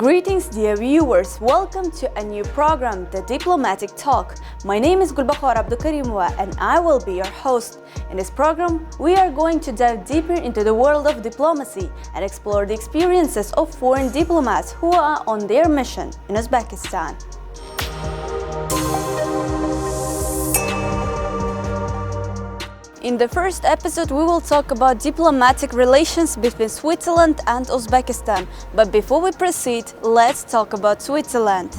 Greetings dear viewers, welcome to a new program, the Diplomatic Talk. My name is Gulbakhor Abdukarimova and I will be your host. In this program, we are going to dive deeper into the world of diplomacy and explore the experiences of foreign diplomats who are on their mission in Uzbekistan. In the first episode, we will talk about diplomatic relations between Switzerland and Uzbekistan. But before we proceed, let's talk about Switzerland.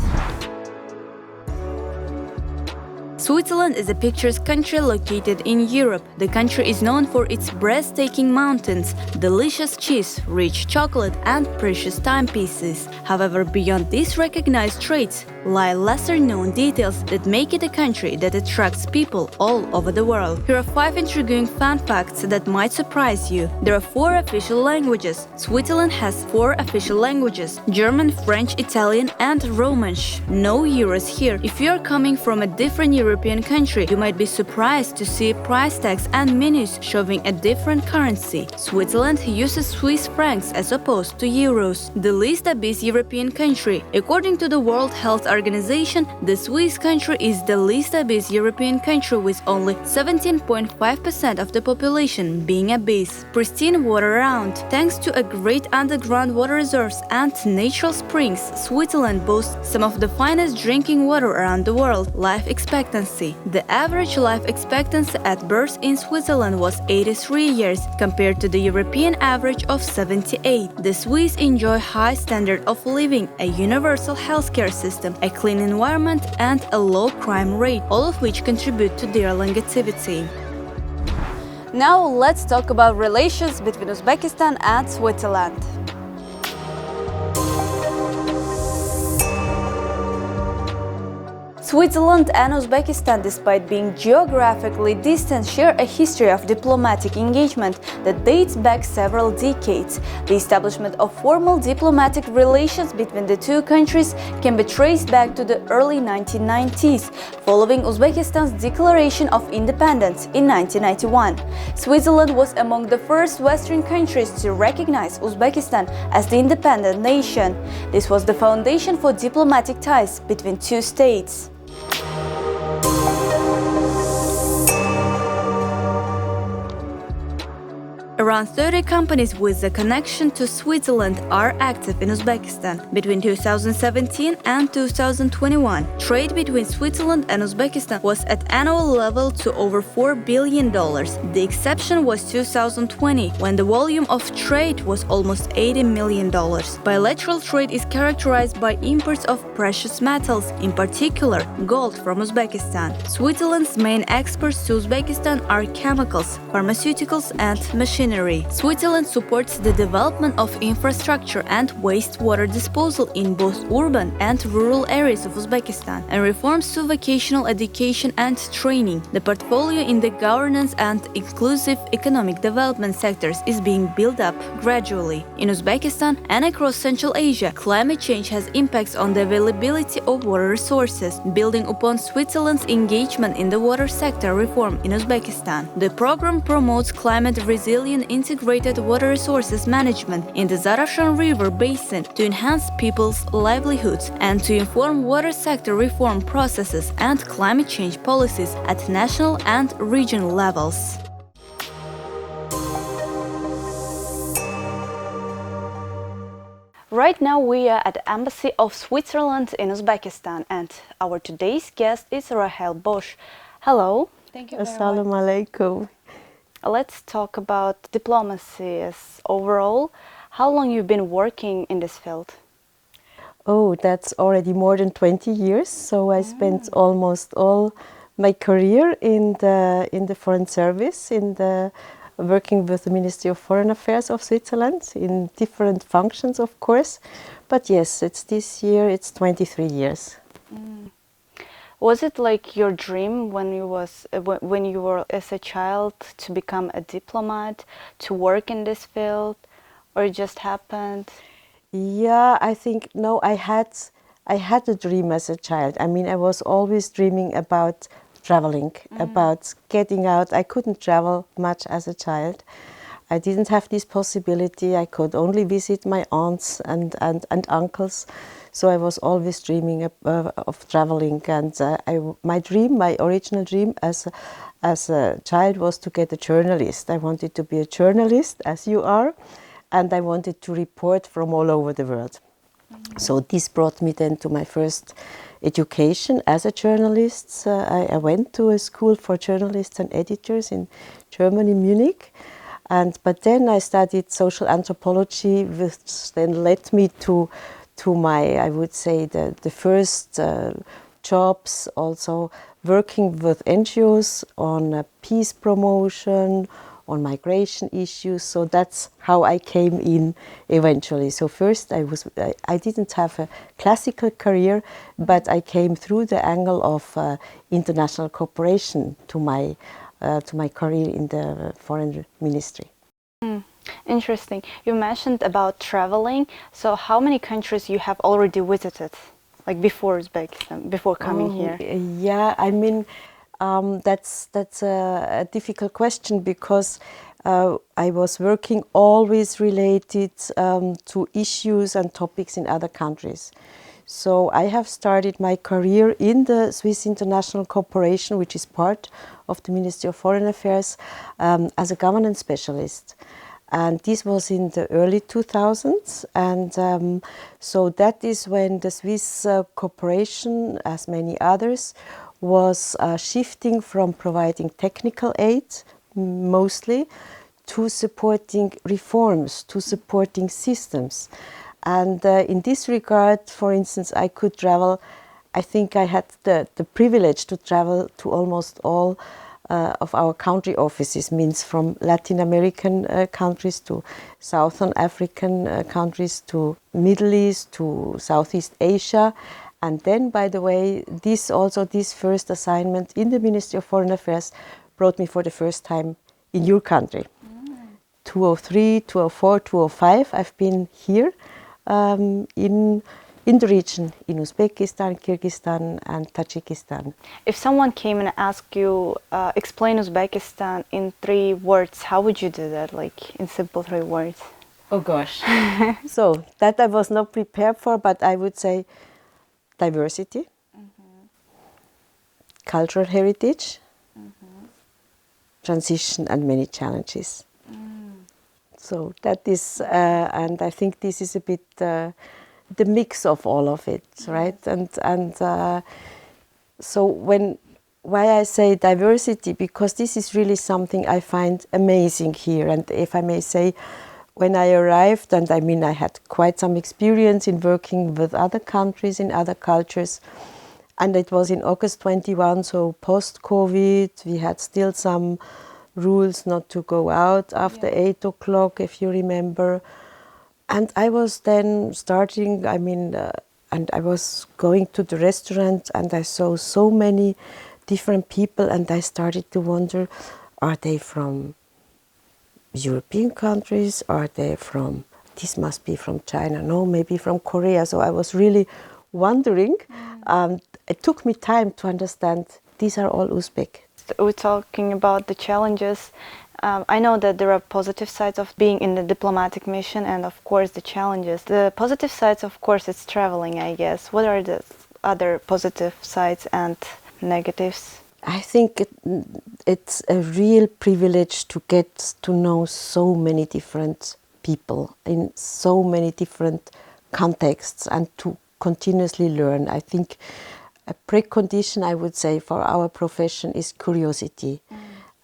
Switzerland is a picturesque country located in Europe. The country is known for its breathtaking mountains, delicious cheese, rich chocolate, and precious timepieces. However, beyond these recognized traits lie lesser-known details that make it a country that attracts people all over the world. Here are 5 intriguing fun facts that might surprise you. There are 4 official languages. Switzerland has 4 official languages: German, French, Italian, and Romansh. No euros here. If you are coming from a different European country, you might be surprised to see price tags and menus showing a different currency. Switzerland uses Swiss francs as opposed to euros. The least obese European country. According to the World Health Organization, the Swiss country is the least obese European country with only 17.5% of the population being obese. Pristine water around. Thanks to a great underground water reserves and natural springs, Switzerland boasts some of the finest drinking water around the world. Life expectancy. The average life expectancy at birth in Switzerland was 83 years compared to the European average of 78. The Swiss enjoy high standard of living, a universal healthcare system, a clean environment, and a low crime rate, all of which contribute to their longevity. Now let's talk about relations between Uzbekistan and Switzerland. Switzerland and Uzbekistan, despite being geographically distant, share a history of diplomatic engagement that dates back several decades. The establishment of formal diplomatic relations between the two countries can be traced back to the early 1990s, following Uzbekistan's declaration of independence in 1991. Switzerland was among the first Western countries to recognize Uzbekistan as the independent nation. This was the foundation for diplomatic ties between two states. Around 30 companies with a connection to Switzerland are active in Uzbekistan. Between 2017 and 2021, trade between Switzerland and Uzbekistan was at annual level to over $4 billion. The exception was 2020, when the volume of trade was almost $80 million. Bilateral trade is characterized by imports of precious metals, in particular gold from Uzbekistan. Switzerland's main exports to Uzbekistan are chemicals, pharmaceuticals, and machinery. Switzerland supports the development of infrastructure and wastewater disposal in both urban and rural areas of Uzbekistan, and reforms to vocational education and training. The portfolio in the governance and inclusive economic development sectors is being built up gradually. In Uzbekistan and across Central Asia, climate change has impacts on the availability of water resources, building upon Switzerland's engagement in the water sector reform in Uzbekistan. The program promotes climate resilient integrated water resources management in the Zarafshan River basin to enhance people's livelihoods and to inform water sector reform processes and climate change policies at national and regional levels. Right now we are at the Embassy of Switzerland in Uzbekistan, and our today's guest is Rahel Bosch. Hello. Thank you very much. Assalamu alaikum. Let's talk about diplomacy as overall. How long you've been working in this field? Oh, that's already more than 20 years. So I spent almost all my career in the Foreign Service, working with the Ministry of Foreign Affairs of Switzerland in different functions, of course. But yes, this year it's 23 years. Was it like your dream when you were as a child to become a diplomat, to work in this field, or it just happened? Yeah, I think no. I had a dream as a child. I mean, I was always dreaming about traveling, about getting out. I couldn't travel much as a child. I didn't have this possibility. I could only visit my aunts and uncles. So I was always dreaming of traveling. And my original dream as a child was to get a journalist. I wanted to be a journalist, as you are, and I wanted to report from all over the world. So this brought me then to my first education as a journalist. I went to a school for journalists and editors in Germany, Munich. But then I studied social anthropology, which then led me to my, I would say, the first jobs, also working with NGOs on peace promotion, on migration issues. So that's how I came in eventually. So first I didn't have a classical career, but I came through the angle of international cooperation to my career in the foreign ministry. Interesting. You mentioned about traveling. So how many countries you have already visited, like before Uzbekistan, before coming here? Yeah, I mean, that's a difficult question because I was working always related to issues and topics in other countries. So I have started my career in the Swiss International Cooperation, which is part of the Ministry of Foreign Affairs, as a governance specialist. And this was in the early 2000s. And so that is when the Swiss cooperation, as many others, was shifting from providing technical aid, mostly, to supporting reforms, to supporting systems. And in this regard, for instance, I could travel. I think I had the privilege to travel to almost all of our country offices, means from Latin American countries to Southern African countries to Middle East to Southeast Asia. And then, by the way, this first assignment in the Ministry of Foreign Affairs brought me for the first time in your country. 2003, 2004, 2005, I've been here in the region, in Uzbekistan, Kyrgyzstan and Tajikistan. If someone came and asked you, explain Uzbekistan in 3 words, how would you do that, like in simple 3 words? Oh gosh. So that I was not prepared for, but I would say diversity, cultural heritage, transition and many challenges. So that is, and I think this is a bit the mix of all of it, right? And so why I say diversity, because this is really something I find amazing here. And if I may say, when I arrived, and I mean I had quite some experience in working with other countries, in other cultures, and it was in August 21, so post-COVID, we had still some rules not to go out after 8 o'clock, if you remember. And I was then starting, and I was going to the restaurant and I saw so many different people and I started to wonder, are they from European countries? Are they from, this must be from China, no, maybe from Korea. So I was really wondering. It took me time to understand these are all Uzbek. We're talking about the challenges. I know that there are positive sides of being in the diplomatic mission and of course the challenges. The positive sides, of course, it's traveling, I guess. What are the other positive sides and negatives? I think it's a real privilege to get to know so many different people in so many different contexts and to continuously learn. I think a precondition, I would say, for our profession is curiosity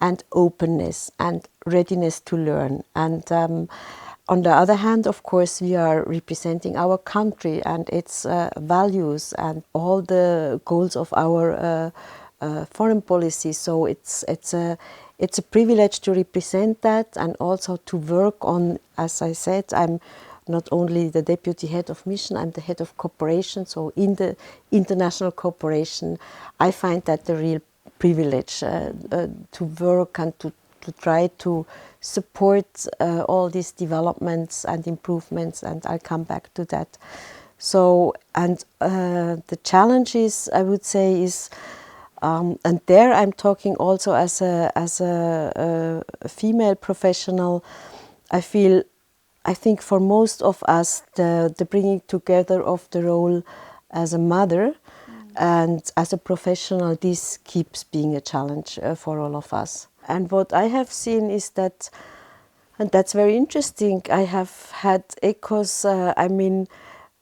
and openness and readiness to learn. And on the other hand, of course, we are representing our country and its values and all the goals of our foreign policy. So it's a privilege to represent that and also to work on, as I said, I'm not only the deputy head of mission, I'm the head of cooperation. So in the international cooperation, I find that the real privilege to work and to try to support all these developments and improvements, and I'll come back to that. So, and the challenges, I would say, is and there I'm talking also as a female professional. I think for most of us, the bringing together of the role as a mother and as a professional, this keeps being a challenge for all of us. And what I have seen is that, and that's very interesting, I have had echoes,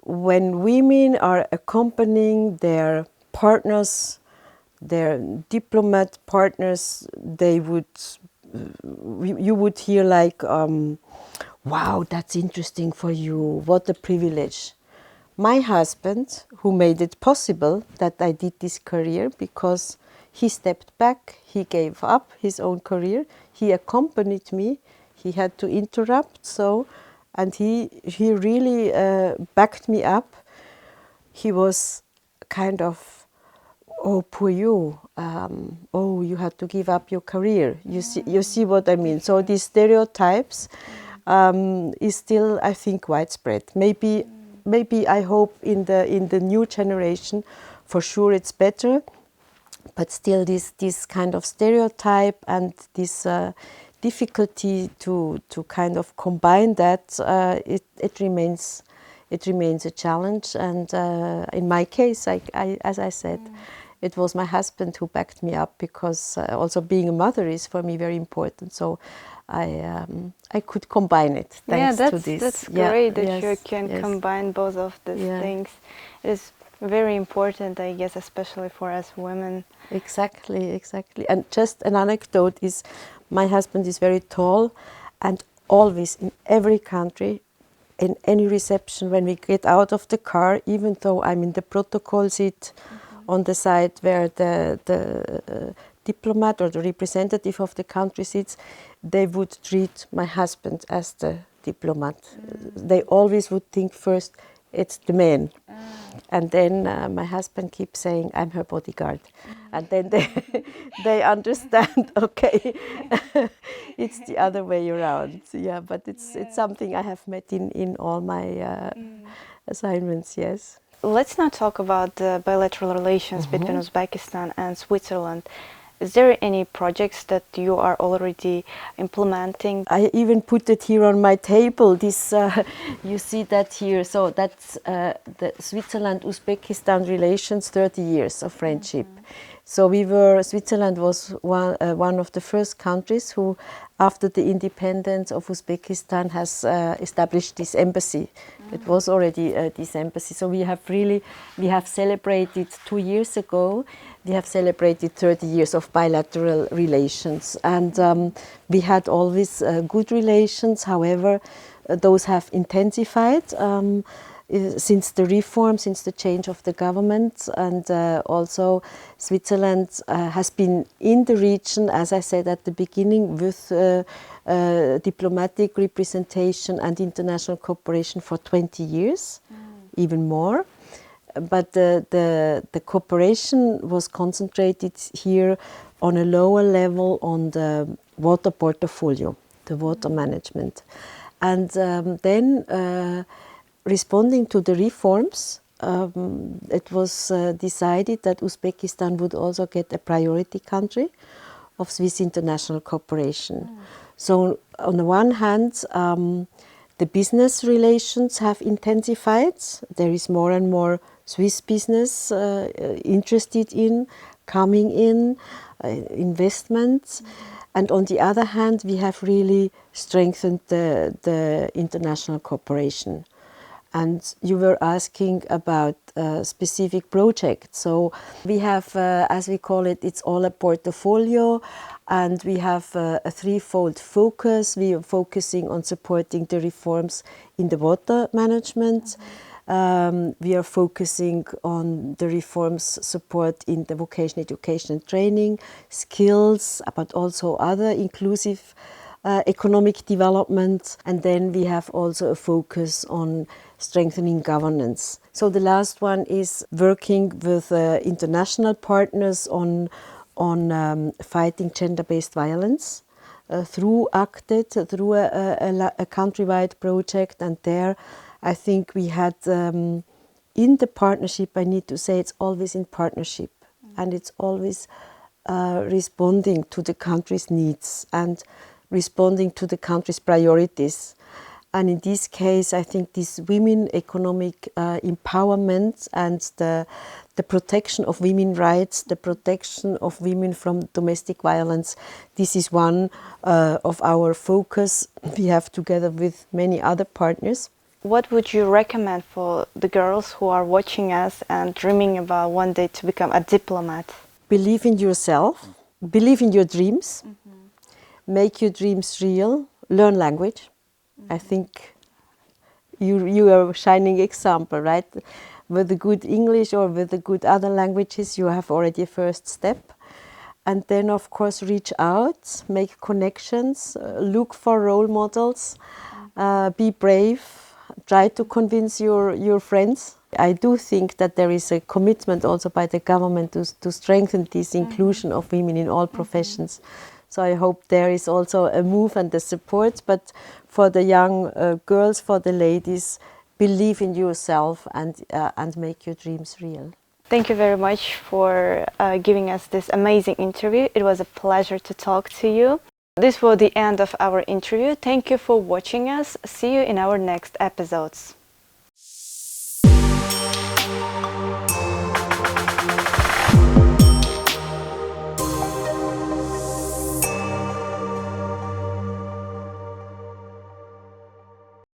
when women are accompanying their partners, their diplomat partners, you would hear like, wow, that's interesting for you, what a privilege. My husband, who made it possible that I did this career, because he stepped back, he gave up his own career, he accompanied me, he had to interrupt, and he really backed me up. He was kind of, oh, poor you, oh, you had to give up your career. You see what I mean? So these stereotypes is still, I think, widespread. Maybe I hope in the new generation, for sure it's better, but still this kind of stereotype and this difficulty to kind of combine that, it remains a challenge. And in my case, as I said, it was my husband who backed me up, because also being a mother is for me very important. So I could combine it thanks to this. That's great that you can combine both of these things. It is very important, I guess, especially for us women. Exactly. And just an anecdote is, my husband is very tall, and always in every country, in any reception, when we get out of the car, even though I'm in the protocol seat on the side where the diplomat or the representative of the country sits, they would treat my husband as the diplomat. They always would think first, it's the man. And then my husband keeps saying, I'm her bodyguard. And then they understand, okay, it's the other way around. Yeah, but it's something I have met in all my assignments, yes. Let's now talk about the bilateral relations between Uzbekistan and Switzerland. Is there any projects that you are already implementing? I even put it here on my table. This you see that here. So that's the Switzerland-Uzbekistan relations, 30 years of friendship. So Switzerland was one of the first countries who, after the independence of Uzbekistan, has established this embassy. It was already this embassy. So we have celebrated 2 years ago. We have celebrated 30 years of bilateral relations, and we had always good relations. However, those have intensified since the reform, since the change of the government, and also Switzerland has been in the region, as I said at the beginning, with diplomatic representation and international cooperation for 20 years, even more. But the cooperation was concentrated here on a lower level on the water portfolio, the water management. And then responding to the reforms, it was decided that Uzbekistan would also get a priority country of Swiss international cooperation. So on the one hand, the business relations have intensified. There is more and more Swiss business interested in, coming in, investments. And on the other hand, we have really strengthened the international cooperation. And you were asking about specific projects. So we have, as we call it, it's all a portfolio, and we have a threefold focus. We are focusing on supporting the reforms in the water management. We are focusing on the reforms support in the vocational education and training, skills, but also other inclusive economic development. And then we have also a focus on strengthening governance. So the last one is working with international partners on fighting gender-based violence through ACTED, through a countrywide project. And there I think we had, in the partnership, I need to say it's always in partnership, and it's always responding to the country's needs. And responding to the country's priorities. And in this case, I think this women economic empowerment and the protection of women's rights, the protection of women from domestic violence, this is one of our focus we have together with many other partners. What would you recommend for the girls who are watching us and dreaming about one day to become a diplomat? Believe in yourself, believe in your dreams, make your dreams real, learn language. I think you are a shining example, right? With a good English or with a good other languages, you have already a first step. And then, of course, reach out, make connections, look for role models, be brave, try to convince your friends. I do think that there is a commitment also by the government to strengthen this inclusion of women in all professions. So I hope there is also a move and the support, but for the young girls, for the ladies, believe in yourself and make your dreams real. Thank you very much for giving us this amazing interview. It was a pleasure to talk to you. This was the end of our interview. Thank you for watching us. See you in our next episodes.